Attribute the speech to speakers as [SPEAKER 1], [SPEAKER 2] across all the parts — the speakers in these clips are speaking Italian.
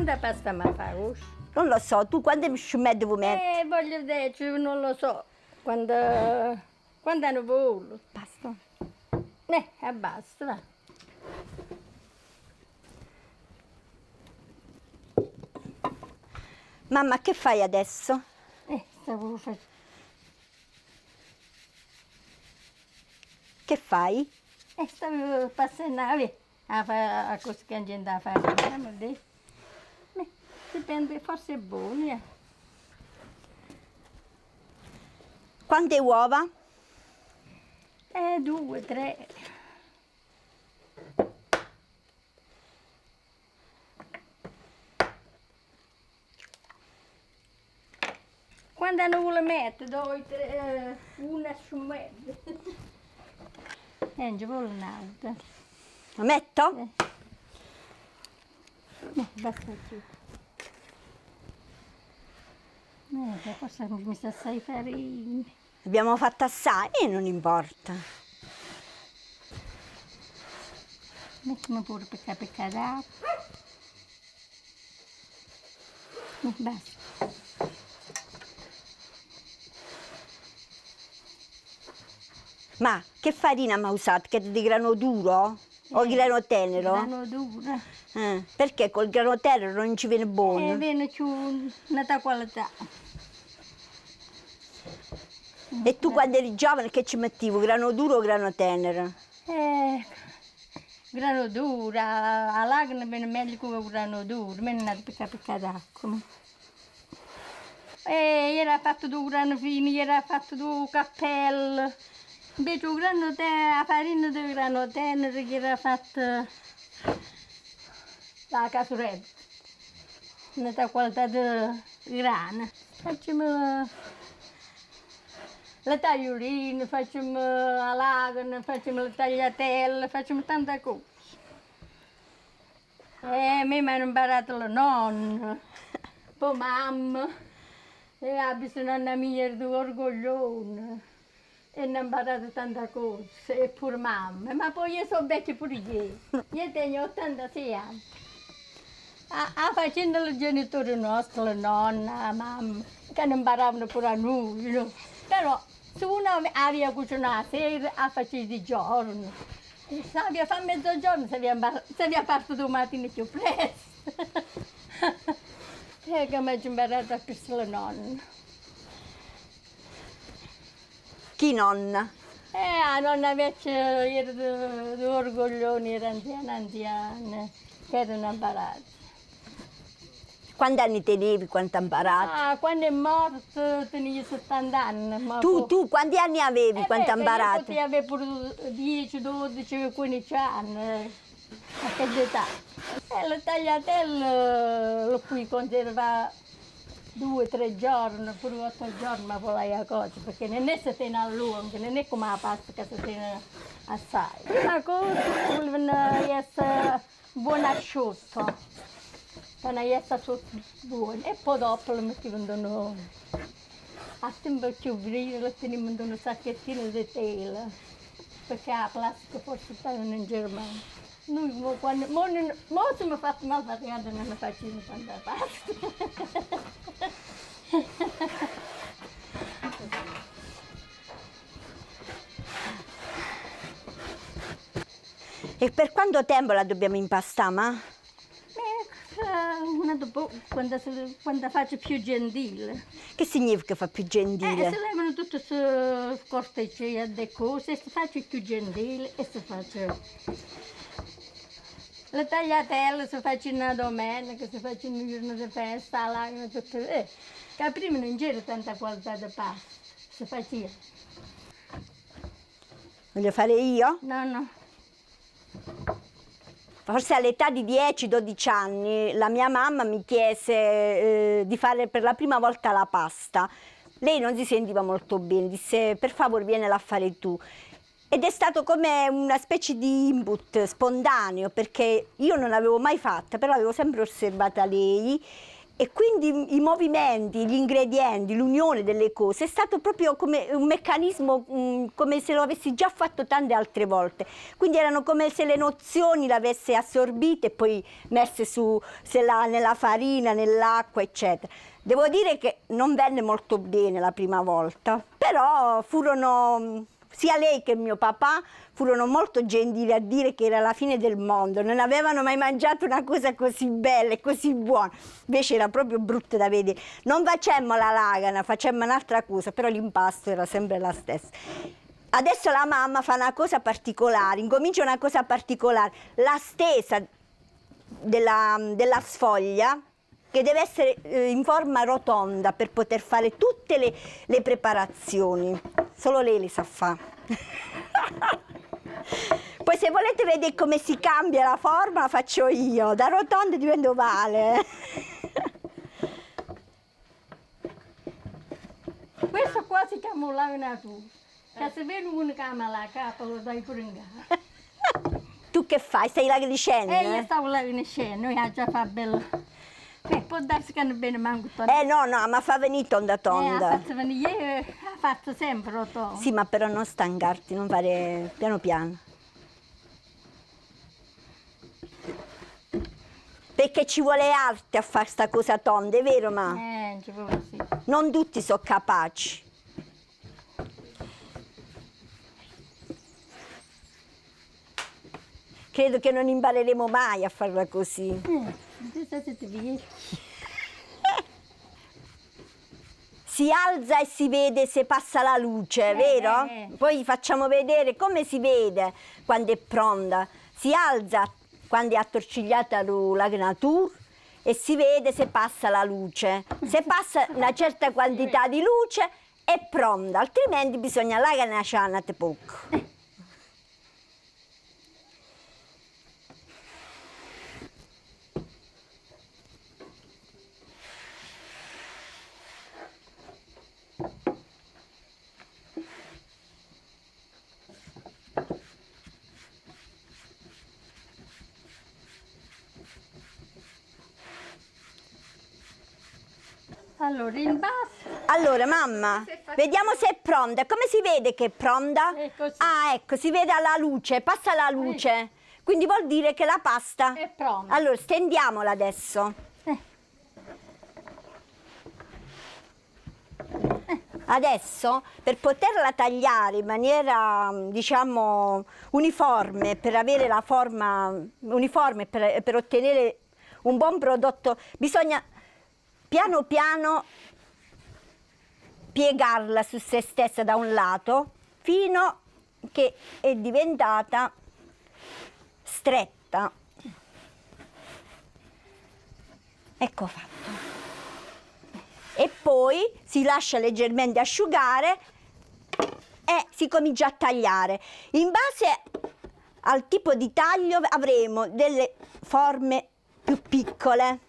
[SPEAKER 1] quanta pasta mi fa così?
[SPEAKER 2] Non lo so, tu quante scimmette devo mettere?
[SPEAKER 1] Voglio dire, non lo so, quando hanno volo.
[SPEAKER 2] Basta.
[SPEAKER 1] Basta, va.
[SPEAKER 2] Mamma, che fai adesso?
[SPEAKER 1] Stavo facendo.
[SPEAKER 2] Che fai?
[SPEAKER 1] Stavo passando a cosa che la gente fa. Dipende, forse è buono.
[SPEAKER 2] Quante uova?
[SPEAKER 1] 2, 3. Quando non vuole mettere, una scimmetta. Non ci vuole un'altra.
[SPEAKER 2] La metto?
[SPEAKER 1] Basta più. Forse mi sa assai farina.
[SPEAKER 2] Abbiamo fatto assai e non importa.
[SPEAKER 1] Mettiamo pure pecca d'acqua. Basta.
[SPEAKER 2] Ma che farina mi ha usato? Che di grano duro? O grano tenero?
[SPEAKER 1] Grano duro.
[SPEAKER 2] Perché col grano tenero non ci viene buono?
[SPEAKER 1] Viene più una qualità.
[SPEAKER 2] E tu quando eri giovane che ci mettevi? Grano duro o grano tenero?
[SPEAKER 1] Grano duro, a lacrime viene meglio che grano duro, meno una pecca d'acqua. Era fatto di grano fino, era fatto di cappello. Invece la farina di grano tenero era fatta da casurella, una qualità di grana. Facciamo le taglioline, facciamo la lagana, facciamo le tagliatelle, facciamo tante cose. A me mi hanno imparato la nonna, poi mamma, e la bisnonna mia era orgogliosa. E hanno imparato tante cose, e pure mamma, ma poi io sono vecchia pure io tengo 86 anni. Facendo i genitori nostri, la nonna, la mamma, che non imparavano pure a noi, no? Però se uno aveva cucinato la sera, faceva di giorno. Se aveva fatto mezzogiorno, si aveva parto domattina più presto. E che mi ha imparato a pensare la nonna.
[SPEAKER 2] Chi nonna?
[SPEAKER 1] La nonna invece era di orgoglione, era anziana, che erano imparati.
[SPEAKER 2] Quanti anni tenevi, quanto hai imparato?
[SPEAKER 1] Quando è morto tenia 70 anni.
[SPEAKER 2] Tu quanti anni avevi, quanto hai imparato?
[SPEAKER 1] Io potevo avere pure 10, 12, 15 anni, a quell'età. Le tagliatelle lo puoi conservare 2, 3 giorni, pure 8 giorni, ma poi la cosa, perché non è si tiene a lungo, non è come la pasta che si tiene assai. La cosa deve essere buon asciutto, deve essere buono, e poi dopo lo mettiamo a tempo più brillo, lo teniamo in un sacchettino di tela, perché la plastica forse stavano in Germania. Noi quando se mi fatto mal fatto non ne facciamo tanta pasta.
[SPEAKER 2] E per quanto tempo la dobbiamo impastare, ma?
[SPEAKER 1] Quando faccio più gentile.
[SPEAKER 2] Che significa fa più gentile?
[SPEAKER 1] Si levano tutte queste cortecce di cose, si faccio più gentile e si faccio. Le tagliatelle si faccio una domenica, si faccio un giorno di festa, là, tutte. Che prima non c'era tanta qualità di pasta, si faceva.
[SPEAKER 2] Voglio fare io?
[SPEAKER 1] No.
[SPEAKER 2] Forse all'età di 10-12 anni la mia mamma mi chiese di fare per la prima volta la pasta. Lei non si sentiva molto bene, disse per favore vienela a fare tu. Ed è stato come una specie di input spontaneo, perché io non l'avevo mai fatta, però avevo sempre osservata lei E quindi i movimenti, gli ingredienti, l'unione delle cose è stato proprio come un meccanismo, come se lo avessi già fatto tante altre volte. Quindi erano come se le nozioni le avesse assorbite e poi messe nella farina, nell'acqua, eccetera. Devo dire che non venne molto bene la prima volta, però furono... Sia lei che mio papà furono molto gentili a dire che era la fine del mondo, non avevano mai mangiato una cosa così bella e così buona, invece era proprio brutta da vedere. Non facemmo la lagana, facemmo un'altra cosa, però l'impasto era sempre la stessa. Adesso la mamma fa una cosa particolare, incomincia una cosa particolare, la stesa della sfoglia, che deve essere in forma rotonda per poter fare tutte le preparazioni. Solo lei le sa fare. Poi se volete vedere come si cambia la forma la faccio io, da rotonda diventa ovale.
[SPEAKER 1] Questo qua si chiama laganatura. Che se vede uno che ama la capa lo dai pure in gara.
[SPEAKER 2] Tu che fai? Stai là dicendo?
[SPEAKER 1] Io stavo là in scena, io già fa bello. Può darsi che non bene manco
[SPEAKER 2] No, ma fa venire tonda tonda.
[SPEAKER 1] Ha fatto venire, ha fatto sempre rotondo.
[SPEAKER 2] Sì, ma però non stancarti, non fare piano piano. Perché ci vuole arte a fare sta cosa tonda, è vero, ma?
[SPEAKER 1] Ci vuole sì.
[SPEAKER 2] Non tutti sono capaci. Credo che non impareremo mai a farla così. Si alza e si vede se passa la luce, vero? Poi facciamo vedere come si vede quando è pronta. Si alza quando è attorcigliata la natura e si vede se passa la luce. Se passa una certa quantità di luce è pronta, altrimenti bisogna laganare poco.
[SPEAKER 1] Allora, in basso.
[SPEAKER 2] Allora, mamma, vediamo se è pronta. Come si vede che è pronta?
[SPEAKER 1] È così.
[SPEAKER 2] Ah, ecco, si vede alla luce, passa la luce. Quindi vuol dire che la pasta
[SPEAKER 1] È pronta.
[SPEAKER 2] Allora, stendiamola adesso. Adesso, per poterla tagliare in maniera, diciamo, uniforme, per avere la forma uniforme, per ottenere un buon prodotto, bisogna piano piano piegarla su se stessa da un lato fino che è diventata stretta. Ecco fatto. E poi si lascia leggermente asciugare e si comincia a tagliare. In base al tipo di taglio avremo delle forme più piccole.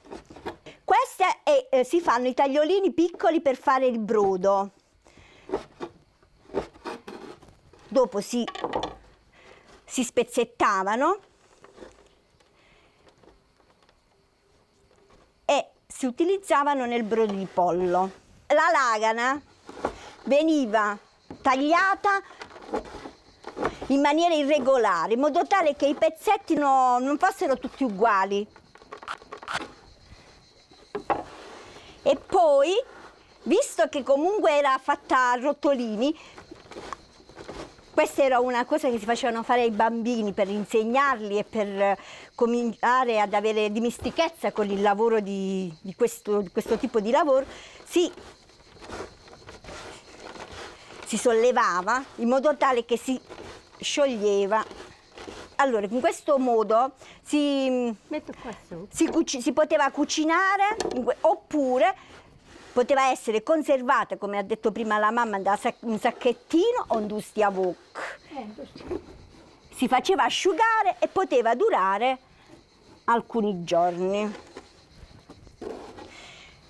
[SPEAKER 2] Queste si fanno i tagliolini piccoli per fare il brodo. Dopo si spezzettavano e si utilizzavano nel brodo di pollo. La lagana veniva tagliata in maniera irregolare, in modo tale che i pezzetti non fossero tutti uguali. E poi, visto che comunque era fatta a rotolini, questa era una cosa che si facevano fare ai bambini per insegnarli e per cominciare ad avere dimestichezza con il lavoro di questo tipo di lavoro, si sollevava in modo tale che si scioglieva. Allora, in questo modo si poteva cucinare oppure poteva essere conservata, come ha detto prima la mamma, da un sacchettino o un dustiavok. Si faceva asciugare e poteva durare alcuni giorni.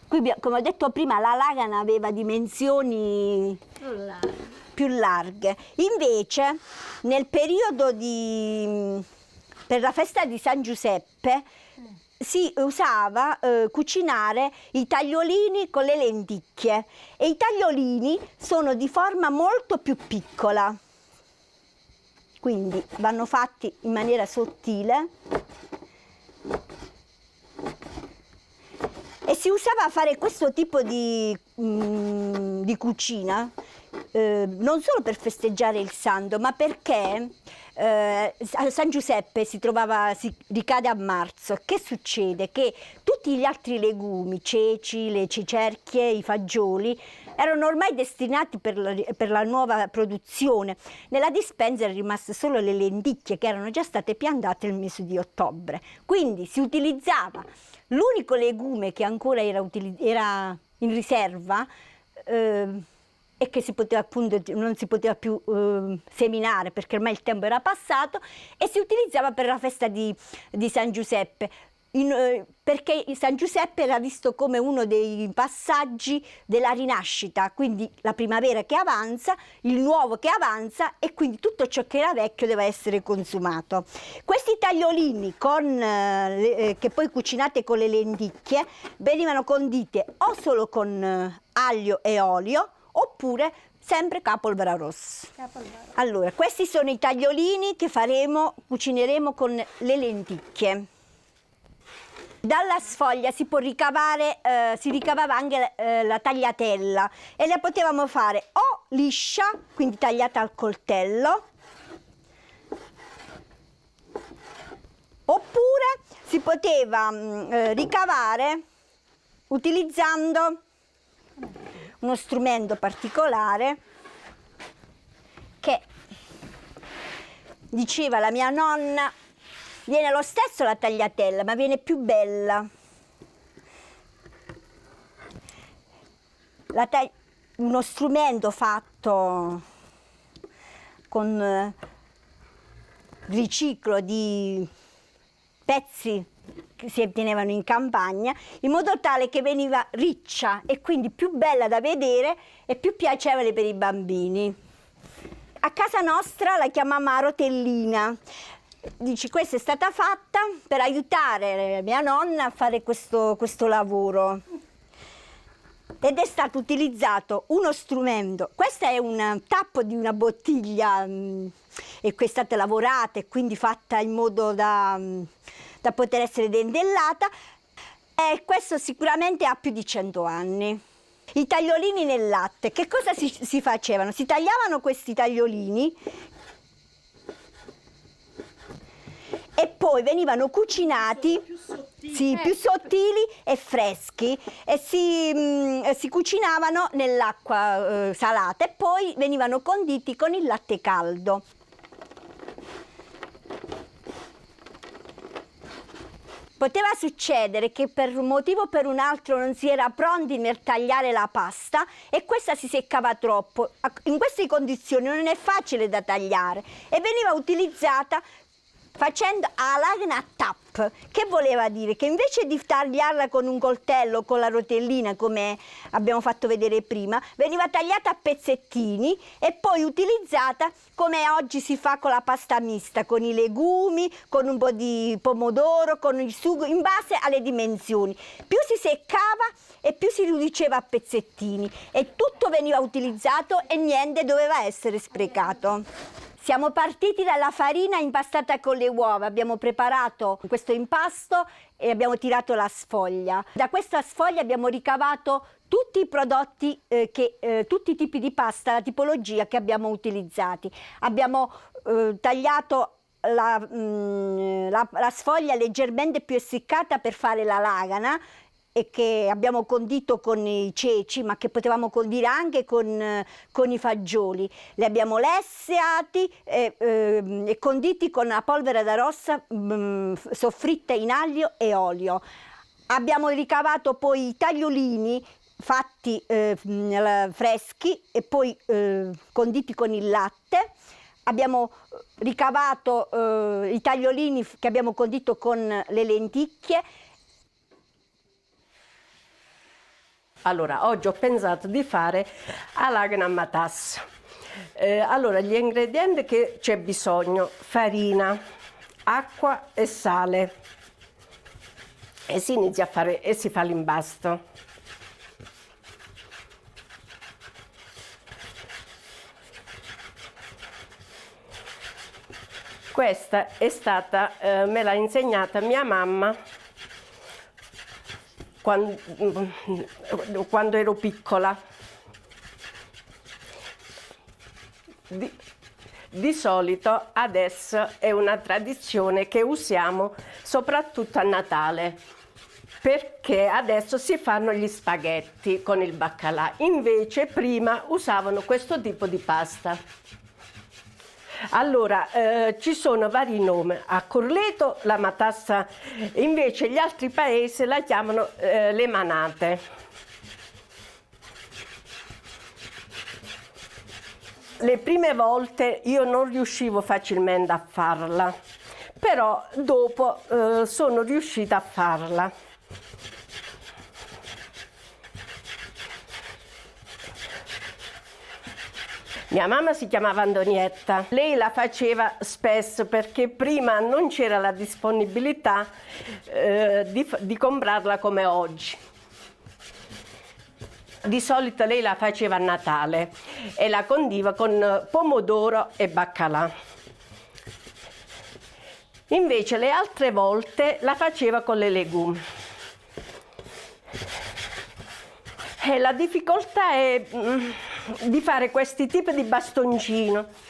[SPEAKER 2] Qui, come ho detto prima, la lagana aveva dimensioni più larghe. Invece, nel periodo per la festa di San Giuseppe, si usava cucinare i tagliolini con le lenticchie e i tagliolini sono di forma molto più piccola, quindi vanno fatti in maniera sottile e si usava fare questo tipo di cucina non solo per festeggiare il santo, ma perché San Giuseppe si ricade a marzo. Che succede? Che tutti gli altri legumi, ceci, le cicerchie, i fagioli, erano ormai destinati per la nuova produzione. Nella dispensa erano rimaste solo le lenticchie che erano già state piantate nel mese di ottobre. Quindi si utilizzava l'unico legume che ancora era in riserva e che non si poteva più seminare perché ormai il tempo era passato, e si utilizzava per la festa di San Giuseppe. Perché San Giuseppe era visto come uno dei passaggi della rinascita, quindi la primavera che avanza, il nuovo che avanza, e quindi tutto ciò che era vecchio deve essere consumato. Questi tagliolini che poi cucinate con le lenticchie venivano condite o solo con aglio e olio oppure sempre capolvera rossa. Allora, questi sono i tagliolini che cucineremo con le lenticchie. Dalla sfoglia si ricavava anche la tagliatella e la potevamo fare o liscia, quindi tagliata al coltello, oppure si poteva ricavare utilizzando uno strumento particolare che, diceva la mia nonna, viene lo stesso la tagliatella, ma viene più bella. Uno strumento fatto con riciclo di pezzi che si tenevano in campagna, in modo tale che veniva riccia e quindi più bella da vedere e più piacevole per i bambini. A casa nostra la chiamavamo rotellina. Dici, questa è stata fatta per aiutare mia nonna a fare questo lavoro ed è stato utilizzato uno strumento. Questo è un tappo di una bottiglia e che è stata lavorata e quindi fatta in modo da poter essere dentellata, e questo sicuramente ha più di 100 anni. I tagliolini nel latte, che cosa si facevano? Si tagliavano questi tagliolini e poi venivano cucinati più sottili e freschi, e si cucinavano nell'acqua salata e poi venivano conditi con il latte caldo. Poteva succedere che per un motivo o per un altro non si era pronti nel tagliare la pasta e questa si seccava troppo. In queste condizioni non è facile da tagliare e veniva utilizzata facendo a lagna a tap, che voleva dire che invece di tagliarla con un coltello, con la rotellina come abbiamo fatto vedere prima, veniva tagliata a pezzettini e poi utilizzata come oggi si fa con la pasta mista, con i legumi, con un po' di pomodoro, con il sugo, in base alle dimensioni. Più si seccava e più si riduceva a pezzettini e tutto veniva utilizzato e niente doveva essere sprecato. Siamo partiti dalla farina impastata con le uova, abbiamo preparato questo impasto e abbiamo tirato la sfoglia. Da questa sfoglia abbiamo ricavato tutti i prodotti, tutti i tipi di pasta, la tipologia che abbiamo utilizzati. Abbiamo tagliato la sfoglia leggermente più essiccata per fare la lagana, e che abbiamo condito con i ceci, ma che potevamo condire anche con i fagioli. Li abbiamo lessati e conditi con la polvere da rossa soffritta in aglio e olio. Abbiamo ricavato poi i tagliolini fatti freschi e poi conditi con il latte. Abbiamo ricavato i tagliolini che abbiamo condito con le lenticchie.
[SPEAKER 3] Allora, oggi ho pensato di fare alagna a matassa. Allora, gli ingredienti che c'è bisogno: farina, acqua e sale. e si inizia a fare e si fa l'impasto. Questa è stata, me l'ha insegnata mia mamma quando ero piccola. Di solito adesso è una tradizione che usiamo soprattutto a Natale, perché adesso si fanno gli spaghetti con il baccalà, invece prima usavano questo tipo di pasta. Allora, ci sono vari nomi. A Corleto la matassa, invece gli altri paesi la chiamano le manate. Le prime volte io non riuscivo facilmente a farla, però dopo sono riuscita a farla. Mia mamma si chiamava Antonietta, lei la faceva spesso perché prima non c'era la disponibilità di comprarla come oggi. Di solito lei la faceva a Natale e la condiva con pomodoro e baccalà. Invece le altre volte la faceva con le legumi. E la difficoltà è di fare questi tipi di bastoncino.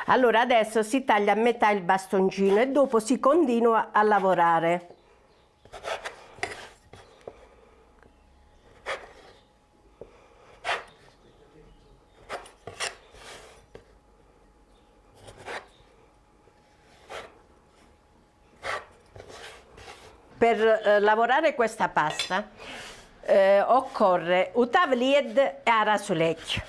[SPEAKER 3] Allora adesso si taglia a metà il bastoncino e dopo si continua a lavorare. Per lavorare questa pasta occorre un tavlied e a rasulecchio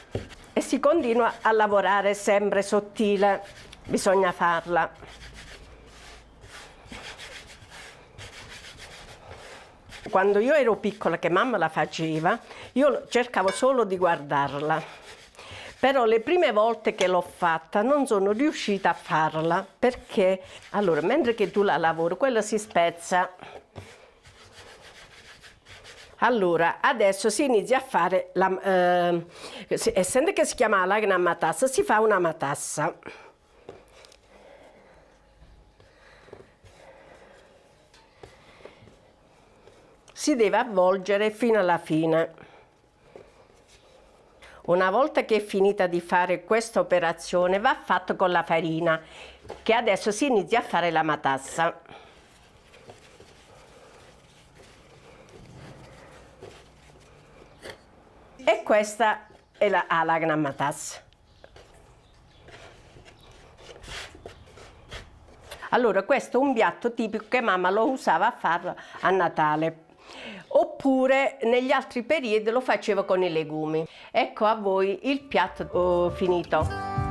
[SPEAKER 3] e si continua a lavorare sempre sottile, bisogna farla. Quando io ero piccola, che mamma la faceva, io cercavo solo di guardarla. Però le prime volte che l'ho fatta non sono riuscita a farla perché, allora, mentre che tu la lavori, quella si spezza. Allora, adesso si inizia a fare, essendo che si chiama lagna matassa, si fa una matassa. Si deve avvolgere fino alla fine. Una volta che è finita di fare questa operazione va fatto con la farina, che adesso si inizia a fare la matassa. E questa è la lagna matassa. Allora, questo è un piatto tipico che mamma lo usava a farlo a Natale. Oppure negli altri periodi lo faceva con i legumi. Ecco a voi il piatto finito.